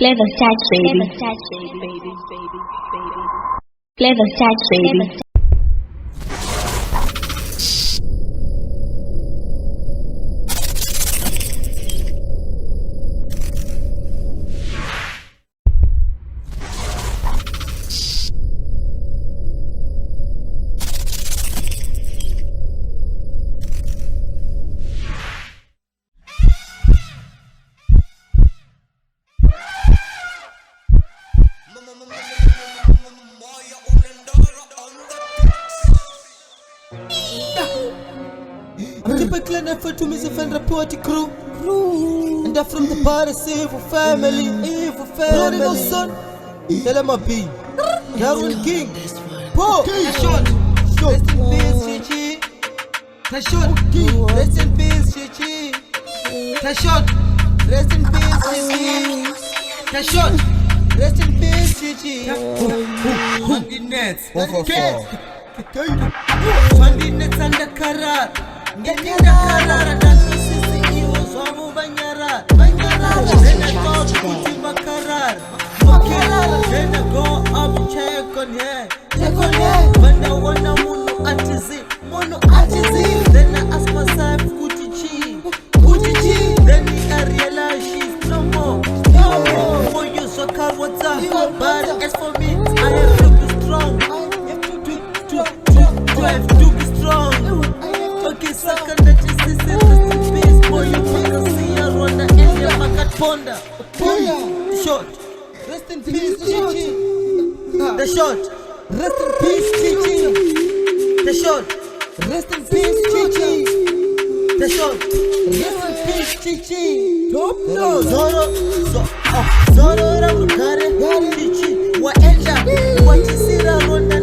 Clever touch, baby. Clever touch, baby. I keep a clean effort to miss and report crew. And I'm from the Paris evil family. Prodigal son, tell him a B. Darwin King. Paul. TASHOTA. Rest in peace, Chichi. TASHOTA. Rest in peace, Chichi. TASHOTA. Rest in peace, Chichi. TASHOTA. Rest in peace, Chichi. Fundy nets. Fundy nets under Karar. Get in the Karar. That's the sissy. He was Wamu Banyara. Then I thought Kuti Makarar. Then I go up, check on her. When I wanna Munu Atizi. Then I ask myself, Chichi. Then I realize she's no more. For you, so call what's up. But as for me, I have to be strong. I have to be strong. Okay, second that is this is peace. Boy, you can see a Rwanda and your Makat Ponda. Short. Rest in peace, Chichi. The short. Rest in peace, Chichi. The short. Rest in peace, Chichi. The short. Rest in peace, Chichi. Zoro Ramukare, Chichi. Waenda, Watisira Ronda,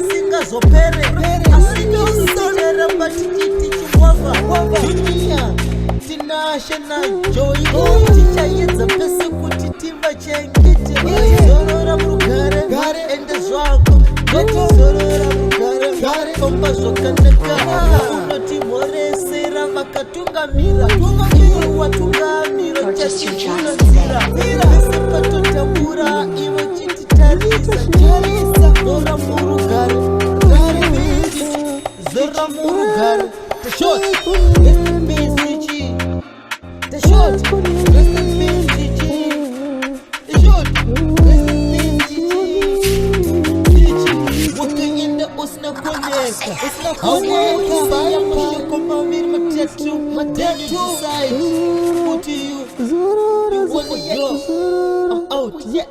Singa Zopere. Asino Sitera Batiki, Wava, Dunia, Tinashana, Joy, Chicha, Yetza, Pesu, Timba, Chankit, Zoro Ramukare, and the Zwago, Zoro Ramukare, Pomba Zokanaka, Timore, Sera, Makatunga Mira, Watunga Mira, Purchase your tracks Mira, today. Tamura, Iwo Chiti Tarisa, Zora Murugare, Zora Murugare, the short, rest in peace, Chichi. The short, rest in peace, Chichi. The short, rest in peace, Chichi. Walking in the Osna Koneka, Sayam Koma Vir Matetu side. What to you? You want to go? I'm out. Yeah.